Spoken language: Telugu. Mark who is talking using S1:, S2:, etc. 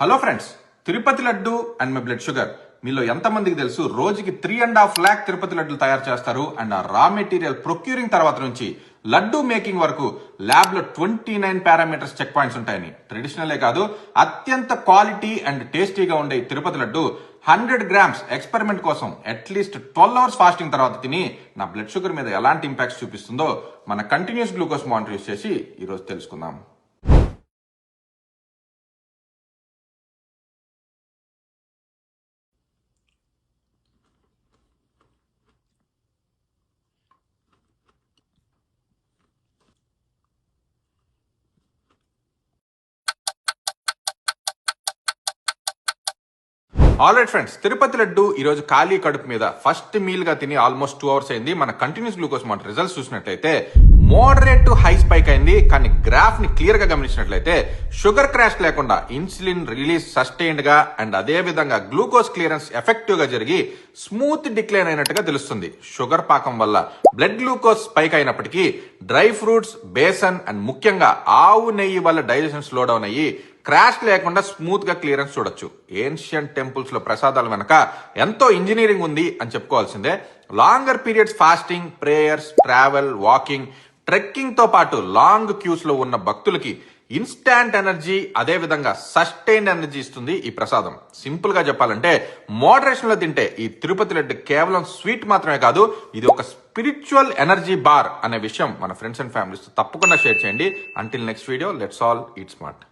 S1: Hello friends, Tirupati laddu and my blood sugar మీలో ఎంతమందికి తెలుసు? రోజుకి 3.5 lakh తిరుపతి లడ్డులు తయారు చేస్తారు. అండ్ ఆ రా మెటీరియల్ ప్రొక్యూరింగ్ తర్వాత నుంచి లడ్డు మేకింగ్ వరకు ల్యాబ్ లో 29 పారామీటర్స్ చెక్ పాయింట్స్ ఉంటాయని. ట్రెడిషనలే కాదు, అత్యంత క్వాలిటీ అండ్ టేస్టీగా ఉండే తిరుపతి లడ్డు 100 grams ఎక్స్పెరిమెంట్ కోసం అట్లీస్ట్ 12 hours ఫాస్టింగ్ తర్వాత తిని నా బ్లడ్ షుగర్ మీద ఎలాంటి ఇంపాక్ట్స్ చూపిస్తుందో మన కంటిన్యూస్ గ్లూకోజ్ మానిటర్ యూస్ చేసి ఈరోజు తెలుసుకుందాం. ఆల్రైట్ ఫ్రెండ్స్, తిరుపతి లడ్డు ఈ రోజు ఖాళీ కడుపు మీద ఫస్ట్ మీల్ గా తిని ఆల్మోస్ట్ 2 hours అయింది. మన కంటిన్యూస్ గ్లూకోజ్ మానిటర్ రిజల్ట్స్ చూసినట్లయితే మోడరేట్ టు హై స్పైక్ అయింది. కానీ గ్రాఫ్ ని క్లియర్ గా గమనించినట్లయితే షుగర్ క్రాష్ లేకుండా ఇన్సులిన్ రిలీజ్ సస్టైన్డ్ గా అండ్ అదే విధంగా గ్లూకోజ్ క్లియరెన్స్ ఎఫెక్టివ్ గా జరిగి స్మూత్ డిక్లైన్ అయినట్టుగా తెలుస్తుంది. షుగర్ పాకం వల్ల బ్లడ్ గ్లూకోజ్ స్పైక్ అయినప్పటికీ డ్రై ఫ్రూట్స్, బేసన్ అండ్ ముఖ్యంగా ఆవు నెయ్యి వల్ల డైజెషన్ స్లో డౌన్ అయ్యి క్రాష్ లేకుండా స్మూత్ గా క్లియరెన్స్ చూడొచ్చు. ఏన్షియంట్ టెంపుల్స్ లో ప్రసాదాల వెనక ఎంతో ఇంజనీరింగ్ ఉంది అని చెప్పుకోవాల్సిందే. Longer periods fasting, prayers, travel, walking, trekking తో పాటు లాంగ్ క్యూస్ లో ఉన్న భక్తులకి ఇన్స్టాంట్ ఎనర్జీ, అదే విధంగా సస్టైన్డ్ ఎనర్జీ ఇస్తుంది ఈ ప్రసాదం. సింపుల్ గా చెప్పాలంటే మోడరేషన్ లో తింటే ఈ తిరుపతి లడ్డు కేవలం స్వీట్ మాత్రమే కాదు, ఇది ఒక స్పిరిచువల్ ఎనర్జీ బార్ అనే విషయం మన ఫ్రెండ్స్ అండ్ ఫ్యామిలీస్ తో తప్పకుండా షేర్ చేయండి. Until next video, let's all eat smart.